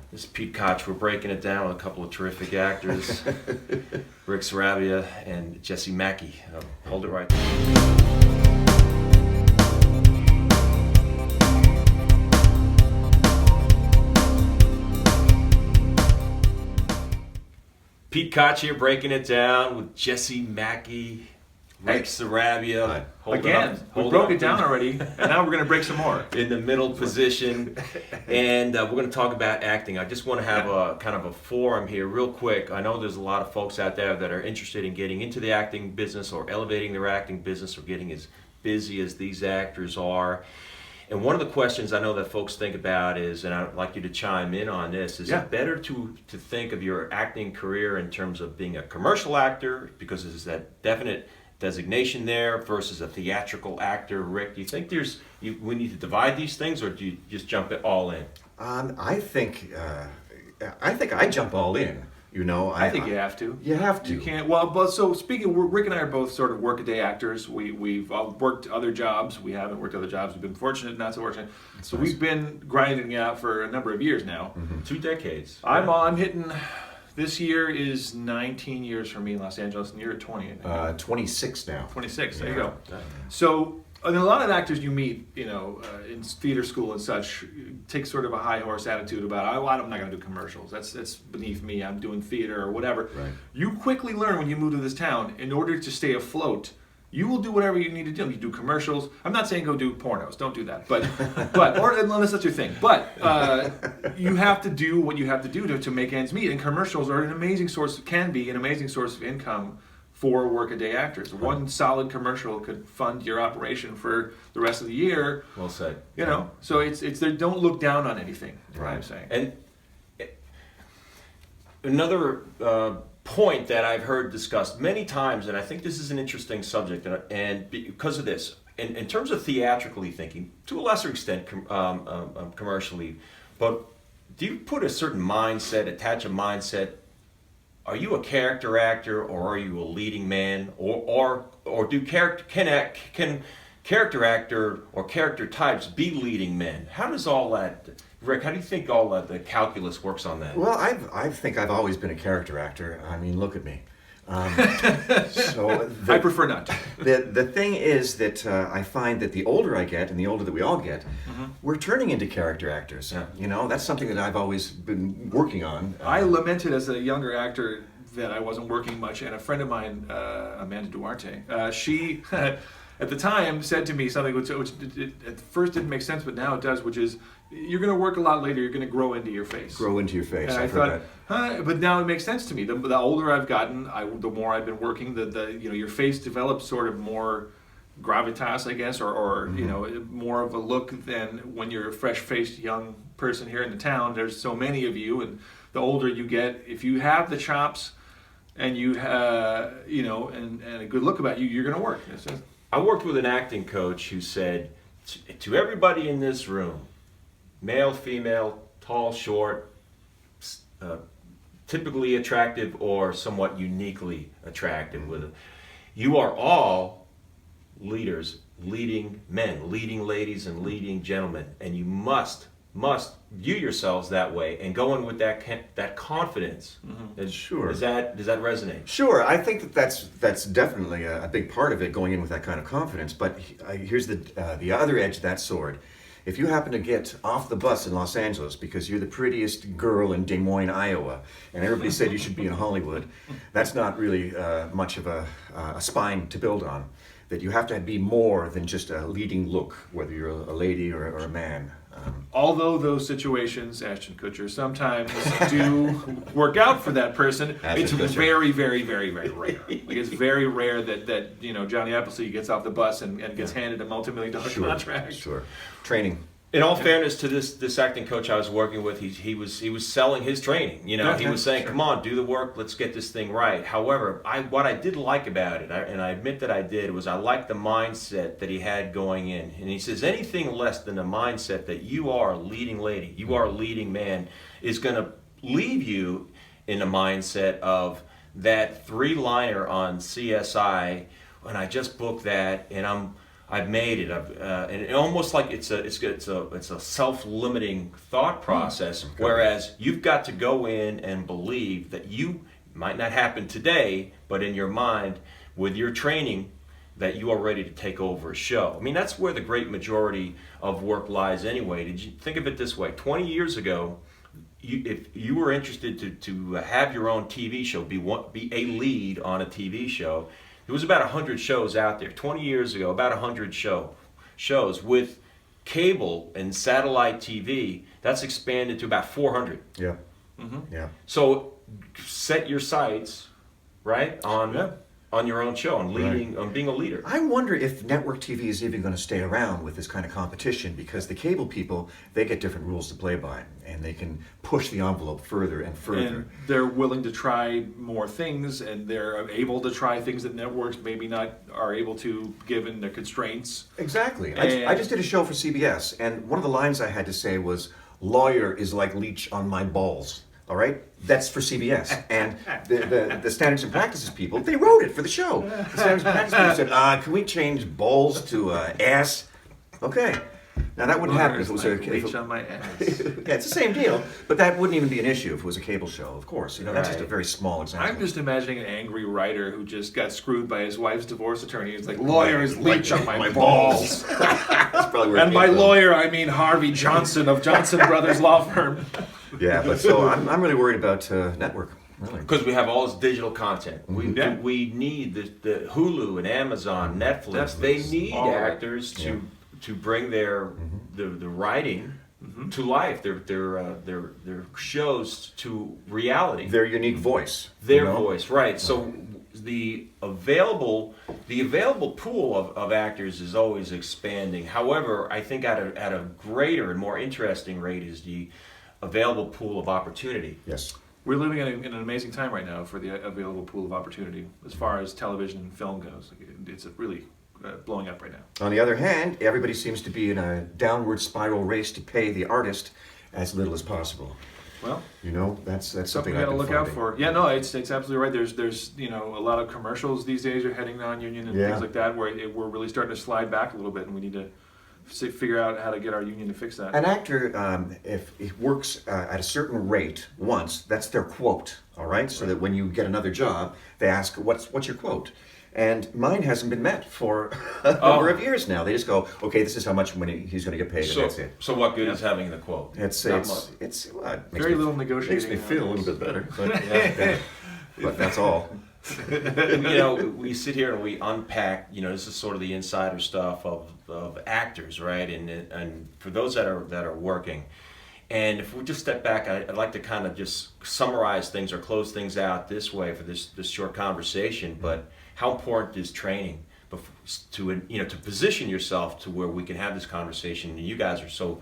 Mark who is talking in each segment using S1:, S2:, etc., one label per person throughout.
S1: This is Pete Koch. We're breaking it down with a couple of terrific actors, Ric Sarabia and Jesse Mackey. Hold it right there. Pete Koch here, breaking it down with Jesse Mackey Ric Sarabia.
S2: Again, we broke it down already, and now we're going to break some more.
S1: In the middle position, and we're going to talk about acting. I just want to have a kind of a forum here real quick. I know there's a lot of folks out there that are interested in getting into the acting business or elevating their acting business or getting as busy as these actors are. And one of the questions I know that folks think about is, and I'd like you to chime in on this, is it better to think of your acting career in terms of being a commercial actor, because there's that definite designation there, versus a theatrical actor? Rick, do you think we need to divide these things, or do you just jump it all in?
S3: I think I jump all in. You know,
S2: I think you have to.
S3: You have to.
S2: You can't. Well, but so speaking, Rick and I are both sort of workaday actors. We've worked other jobs. We haven't worked other jobs. We've been fortunate, not so fortunate.
S3: That's
S2: so
S3: nice.
S2: We've been grinding it out for a number of years now.
S3: Mm-hmm.
S1: 2 decades.
S2: I'm hitting. This year is 19 years for me in Los Angeles, and you're at 20. I think.
S3: 26 now.
S2: 26. There you go. So. And a lot of actors you meet, in theater school and such, take sort of a high horse attitude about, I'm not going to do commercials. That's beneath me. I'm doing theater or whatever.
S3: Right.
S2: You quickly learn when you move to this town, in order to stay afloat, you will do whatever you need to do. You do commercials. I'm not saying go do pornos. Don't do that. But or unless that's your thing. But you have to do what you have to do to make ends meet. And commercials are can be an amazing source of income for workaday actors. Right. One solid commercial could fund your operation for the rest of the year.
S1: Well said.
S2: So it's they don't look down on anything.
S3: Right.
S2: I'm saying.
S1: And another point that I've heard discussed many times, and I think this is an interesting subject, and because of this, in terms of theatrically thinking, to a lesser extent commercially, but do you put a certain mindset, attach a mindset? Are you a character actor, or are you a leading man, or can character actor or character types be leading men? How does all that, Rick? How do you think all that the calculus works on that?
S3: Well, I think I've always been a character actor. I mean, look at me. I
S2: prefer not to.
S3: The thing is that I find that the older I get, and the older that we all get, we're turning into character actors.
S1: Yeah.
S3: That's something that I've always been working on.
S2: I lamented as a younger actor that I wasn't working much, and a friend of mine, Amanda Duarte, she at the time said to me something which at first didn't make sense, but now it does, which is, you're going to work a lot later, you're going to grow into your face.
S3: Grow into your face.
S2: And I thought, but now it makes sense to me. The older I've gotten, the more I've been working, your face develops sort of more gravitas, I guess, or more of a look than when you're a fresh-faced young person here in the town. There's so many of you, and the older you get, if you have the chops and you and a good look about you, you're going to work.
S1: I worked with an acting coach who said to everybody in this room, male, female, tall, short, typically attractive or somewhat uniquely attractive, you are all leaders, leading men, leading ladies, and leading gentlemen, and you must view yourselves that way and go in with that confidence.
S3: Mm-hmm. Sure.
S1: Does that resonate?
S3: Sure. I think that's definitely a big part of it, going in with that kind of confidence. But here's the other edge of that sword. If you happen to get off the bus in Los Angeles because you're the prettiest girl in Des Moines, Iowa, and everybody said you should be in Hollywood, that's not really much of a spine to build on. That you have to be more than just a leading look, whether you're a lady or a man.
S2: Although those situations, Ashton Kutcher, sometimes do work out for that person, it's very, very, very, very rare. It's very rare that Johnny Appleseed gets off the bus and gets handed a multi-million-dollar contract.
S3: Sure. Training.
S1: In all fairness to this acting coach I was working with, he was selling his training. He was saying, "Come on, do the work. Let's get this thing right." However, what I did like about it, and I admit that I did, was I liked the mindset that he had going in. And he says, anything less than the mindset that you are a leading lady, you are a leading man, is going to leave you in the mindset of that 3-liner on CSI. And I just booked that, and I've made it. And it almost like it's a self-limiting thought process.
S3: Okay.
S1: Whereas you've got to go in and believe that you might not happen today, but in your mind, with your training, that you are ready to take over a show. I mean, that's where the great majority of work lies anyway. Did you think of it this way? 20 years ago, if you were interested to have your own TV show, be a lead on a TV show, there was about 100 shows out there. 20 years ago, about 100 shows. With cable and satellite TV, that's expanded to about 400.
S3: Yeah. Yeah.
S1: So set your sights, right, on your own show, on leading, on being a leader.
S3: I wonder if network TV is even going to stay around with this kind of competition, because the cable people, they get different rules to play by, and they can push the envelope further and further.
S2: And they're willing to try more things, and they're able to try things that networks maybe not are able to, given their constraints.
S3: Exactly.
S2: And
S3: I just did a show for CBS, and one of the lines I had to say was, "Lawyer is like leech on my balls." All right, that's for CBS, and the standards and practices people, they wrote it for the show. The standards and practices people said, "Can we change balls to ass?" Okay, now that wouldn't happen if it was a
S2: leech on my ass.
S3: yeah, it's the same deal, but that wouldn't even be an issue if it was a cable show. Of course, that's just a
S1: Right.
S3: very small example.
S2: I'm just imagining an angry writer who just got screwed by his wife's divorce attorney. He's like, "Lawyer is leech on my balls."
S3: That's probably where it
S2: And by
S3: came from.
S2: lawyer, I mean Harvey Johnson of Johnson Brothers Law Firm.
S3: Yeah, but so I'm really worried about network. Really.
S1: Because we have all this digital content.
S2: Yeah.
S1: We need the Hulu and Amazon, Netflix. They need
S2: all of it.
S1: actors to bring their the writing to life. Their shows to reality.
S3: Their unique voice.
S1: Their
S3: you know?
S1: voice, right? So the available pool of actors is always expanding. However, I think at a greater and more interesting rate is the available pool of opportunity.
S3: Yes.
S2: We're living in an amazing time right now for the available pool of opportunity as far as television and film goes. It's really blowing up right now.
S3: On the other hand, everybody seems to be in a downward spiral race to pay the artist as little as possible.
S2: Well,
S3: That's
S2: something
S3: something
S2: we
S3: I've
S2: got to
S3: been
S2: look out
S3: finding.
S2: for. Yeah, no, it's absolutely right. There's a lot of commercials these days are heading non-union and
S3: Yeah.
S2: things like that, where we're really starting to slide back a little bit, and we need to figure out how to get our union to fix that.
S3: An actor, if he works at a certain rate once, that's their quote, all right? So that when you get another job, they ask, what's your quote? And mine hasn't been met for a number of years now. They just go, okay, this is how much money he's going to get paid, and that's it.
S1: So what good is having the quote?
S3: It's
S1: Not
S3: well, it makes
S2: Very
S3: me-
S2: little negotiating.
S3: Makes me feel a little bit better, but,
S1: Yeah.
S3: but that's all.
S1: We sit here and we unpack. This is sort of the insider stuff of actors, right? And for those that are working, and if we just step back, I'd like to kind of just summarize things or close things out this way for this short conversation. But how important is training to position yourself to where we can have this conversation? And you guys are so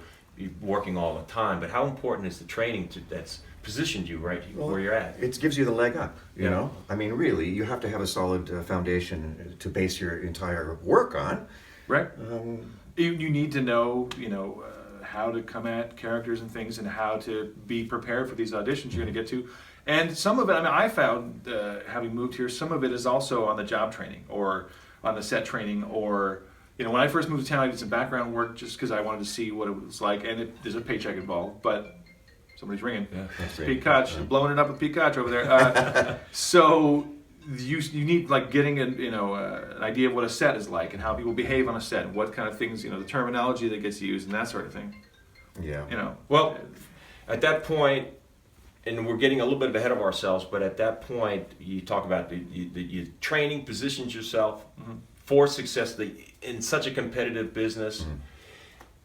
S1: working all the time, but how important is the training that's positioned you right where you're at?
S3: It gives you the leg up, you
S1: Yeah.
S3: know? I mean, really, you have to have a solid foundation to base your entire work on.
S2: Right. You need to know, how to come at characters and things, and how to be prepared for these auditions you're going to get to. And some of it, I found, having moved here, some of it is also on the job training or on the set training, or, when I first moved to town, I did some background work just because I wanted to see what it was like, and there's a paycheck involved, but somebody's ringing.
S1: Yeah.
S3: That's
S2: Pete Koch, blowing it up with Pete Koch over there. So you need getting an idea of what a set is like and how people behave on a set, and what kind of things, the terminology that gets used and that sort of thing.
S3: Yeah.
S1: Well, at that point, and we're getting a little bit ahead of ourselves, but at that point, you talk about the training positions yourself for success in such a competitive business.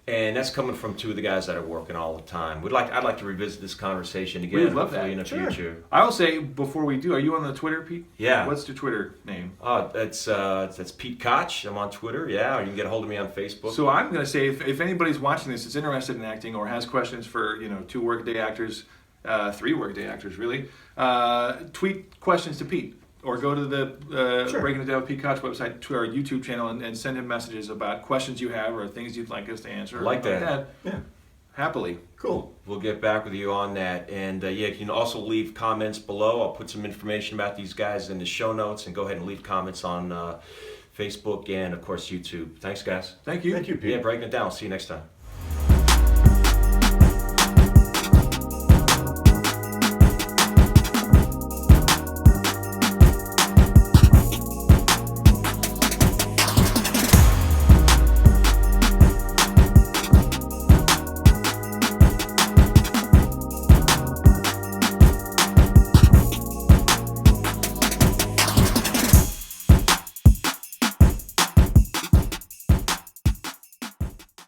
S1: And that's coming from two of the guys that are working all the time. I'd like to revisit this conversation again.
S2: We would love
S1: hopefully
S2: that.
S1: in the
S2: Sure.
S1: future.
S2: I will say before we do, are you on the Twitter, Pete?
S1: Yeah.
S2: What's your Twitter name?
S1: That's Pete Koch. I'm on Twitter. Yeah, or you can get a hold of me on Facebook.
S2: So I'm going to say if anybody's watching this that's interested in acting or has questions for 2 workday actors, 3 workday actors really, tweet questions to Pete. Or go to the
S3: Sure.
S2: Breakin It Down with Pete Koch website, to our YouTube channel, and send him messages about questions you have or things you'd like us to answer.
S1: I like that.
S3: Yeah.
S2: Happily.
S3: Cool.
S1: We'll get back with you on that. And you can also leave comments below. I'll put some information about these guys in the show notes, and go ahead and leave comments on Facebook, and of course YouTube. Thanks, guys.
S2: Thank you.
S3: Thank you, Pete.
S1: Yeah, Breaking It Down. See you next time.